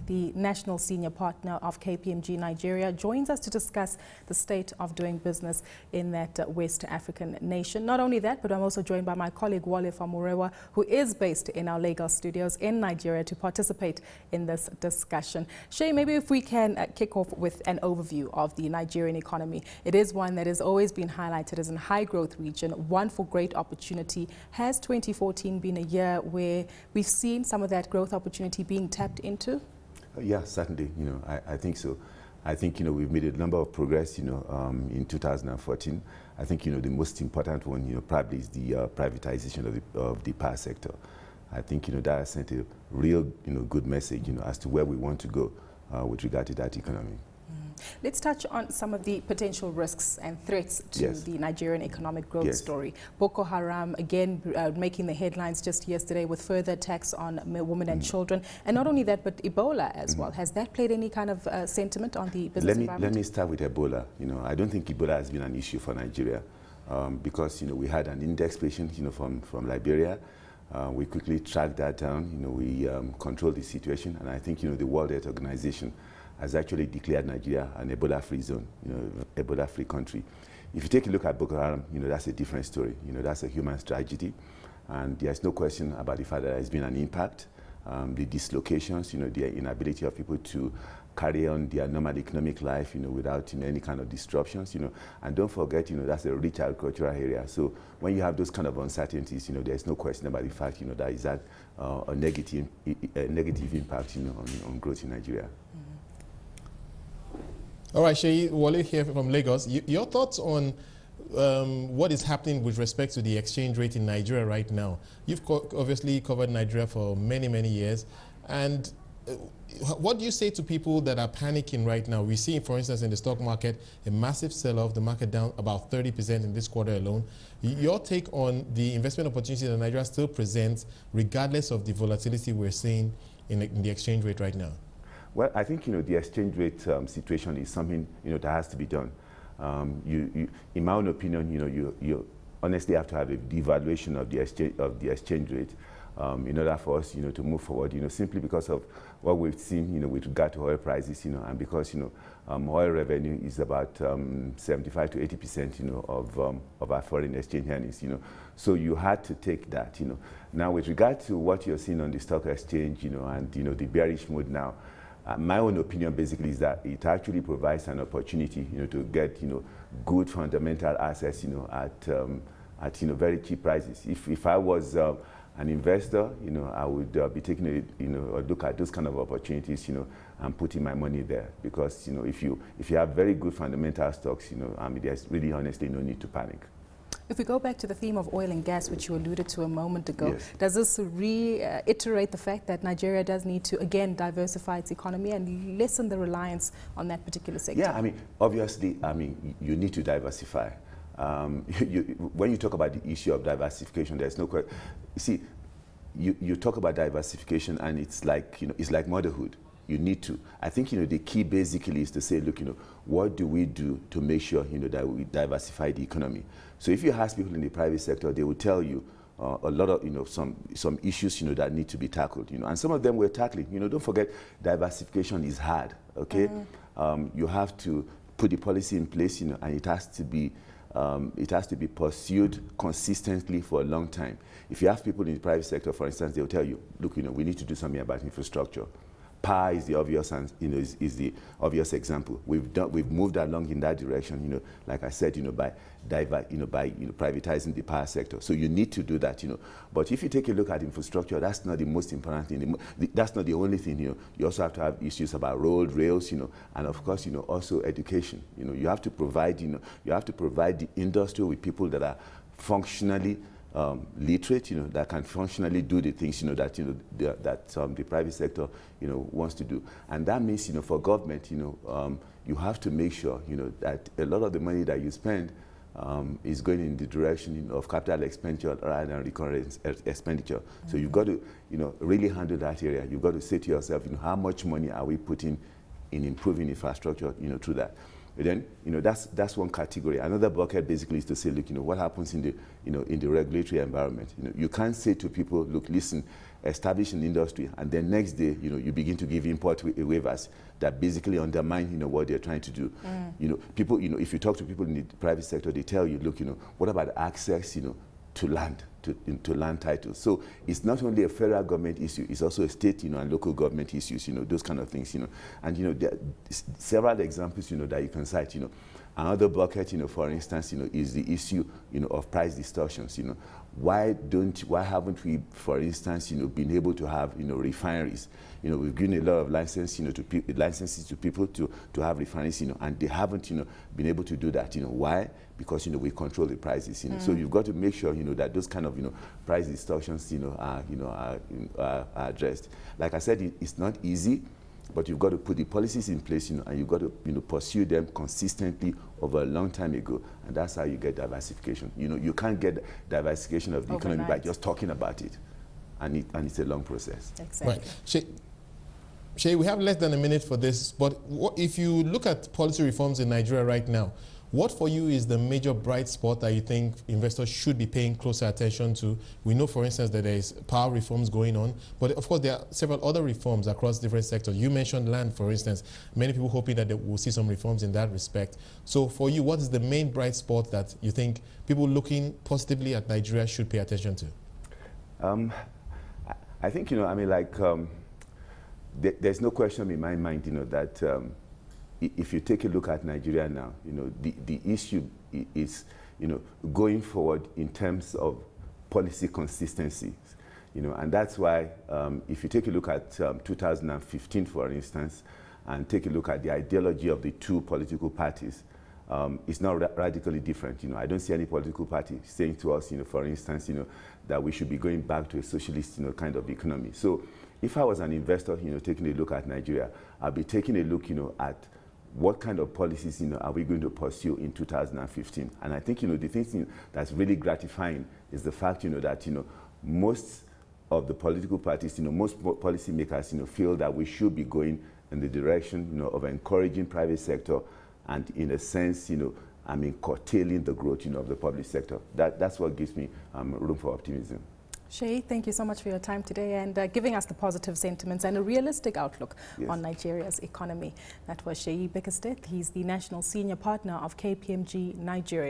the National Senior Partner of KPMG Nigeria, joins us to discuss the state of doing business in that West African nation. Not only that, but I'm also joined by my colleague Wale Famurewa, who is based in our Lagos studios in Nigeria to participate in this discussion. Seyi, maybe if we can kick off with an overview of the Nigerian economy. It is one that has always been highlighted as a high-growth region, one for great opportunity. Has 2014 been a year where we've seen some of that growth opportunity being tapped into? Yeah, certainly. I think so. I think, we've made a number of progress, in 2014. I think, the most important one, probably is the privatization of the power sector. I think, that has sent a real, good message, as to where we want to go with regard to that economy. Let's touch on some of the potential risks and threats to the Nigerian economic growth story. Boko Haram, again, making the headlines just yesterday with further attacks on women and children. And not only that, but Ebola as well. Has that played any kind of sentiment on the business environment? Let me start with Ebola. I don't think Ebola has been an issue for Nigeria because, we had an index patient, from Liberia. We quickly tracked that down. We controlled the situation. And I think, the World Health Organization has actually declared Nigeria an Ebola-free zone, Ebola-free country. If you take a look at Boko Haram, that's a different story. That's a human tragedy, and there's no question about the fact that there's been an impact. The dislocations, the inability of people to carry on their normal economic life, without any kind of disruptions, and don't forget, that's a rich agricultural area. So when you have those kind of uncertainties, there's no question about the fact, that is that a negative impact, on growth in Nigeria. All right, Seyi, Wale here from Lagos. Your thoughts on what is happening with respect to the exchange rate in Nigeria right now? You've obviously covered Nigeria for many, many years. And what do you say to people that are panicking right now? We see, for instance, in the stock market, a massive sell-off, the market down about 30% in this quarter alone. Your take on the investment opportunity that Nigeria still presents, regardless of the volatility we're seeing in the exchange rate right now? Well, I think, the exchange rate situation is something, that has to be done. In my own opinion, you honestly have to have a devaluation of the exchange rate in order for us, to move forward, simply because of what we've seen, with regard to oil prices, and because, oil revenue is about 75 to 80%, of our foreign exchange earnings, So you had to take that, Now, with regard to what you're seeing on the stock exchange, and, the bearish mood now, my own opinion basically is that it actually provides an opportunity, to get, good fundamental assets, at very cheap prices. If I was an investor, I would be taking a look at those kind of opportunities, and putting my money there, because if you have very good fundamental stocks, there's really honestly no need to panic. If we go back to the theme of oil and gas, which you alluded to a moment ago, does this reiterate the fact that Nigeria does need to, again, diversify its economy and lessen the reliance on that particular sector? Yeah, obviously, you need to diversify. When you talk about the issue of diversification, there's no question. You see, you talk about diversification, and it's like, it's like motherhood. You need to. I think, the key basically is to say, look, what do we do to make sure, that we diversify the economy? So if you ask people in the private sector, they will tell you a lot of, some issues, that need to be tackled, and some of them we're tackling. Don't forget, diversification is hard, okay? You have to put the policy in place, and it has to be pursued consistently for a long time. If you ask people in the private sector, for instance, they'll tell you, look, we need to do something about infrastructure. Power is the obvious, is the obvious example. We've moved along in that direction, like I said, by privatizing the power sector. So you need to do that, But if you take a look at infrastructure, that's not the most important thing. That's not the only thing, You also have to have issues about road, rails, and of course, also education. You have to provide, you have to provide the industry with people that are functionally literate, that can functionally do the things, that the private sector, wants to do. And that means, for government, you have to make sure, that a lot of the money that you spend is going in the direction of capital expenditure rather than recurrent expenditure. So you've got to, really handle that area. You've got to say to yourself, how much money are we putting in improving infrastructure, through that. But then, that's one category. Another bucket basically is to say, look, what happens in the, in the regulatory environment. You can't say to people, look, listen, establish an industry, and then next day, you know, you begin to give import waivers that basically undermine, you know, what they're trying to do. You know, people, you know, if you talk to people in the private sector, they tell you, look, you know, what about access, you know, to land, to land titles? So it's not only a federal government issue, it's also a state, you know, and local government issues, you know, those kind of things, you know. And, you know, there are several examples, you know, that you can cite, you know. Another bucket, you know, for instance, you know, is the issue, you know, of price distortions, you know. Why haven't we, for instance, you know, been able to have, you know, refineries? You know, we've given a lot of licenses, you know, licenses to people to have refineries, you know, and they haven't, you know, been able to do that. You know, why? Because, you know, we control the prices, you know. So you've got to make sure, you know, that those kind of, you know, price distortions, you know, are addressed. Like I said, it's not easy, but you've got to put the policies in place, you know, and you've got to, you know, pursue them consistently over a long time ago, and that's how you get diversification. You know, you can't get diversification of the economy by just talking about it, and it's a long process. Exactly. Right. Seyi, we have less than a minute for this, but if you look at policy reforms in Nigeria right now, what for you is the major bright spot that you think investors should be paying closer attention to? We know, for instance, that there is power reforms going on, but of course there are several other reforms across different sectors. You mentioned land, for instance. Many people hoping that they will see some reforms in that respect. So for you, what is the main bright spot that you think people looking positively at Nigeria should pay attention to? I think, you know, I mean, like, there's no question in my mind, you know, that if you take a look at Nigeria now, you know, the issue is, you know, going forward in terms of policy consistency, you know, and that's why if you take a look at 2015, for instance, and take a look at the ideology of the two political parties, it's not radically different. You know, I don't see any political party saying to us, you know, for instance, you know, that we should be going back to a socialist, you know, kind of economy. So if I was an investor, you know, taking a look at Nigeria, I'd be taking a look, you know, at what kind of policies, you know, are we going to pursue in 2015? And I think, you know, the thing that's really gratifying is the fact, you know, that, you know, most of the political parties, you know, most policymakers, you know, feel that we should be going in the direction, you know, of encouraging private sector and, in a sense, you know, I mean, curtailing the growth, you know, of the public sector. That's what gives me room for optimism. Seyi, thank you so much for your time today and giving us the positive sentiments and a realistic outlook on Nigeria's economy. That was Seyi Bickersteth. He's the National Senior Partner of KPMG Nigeria.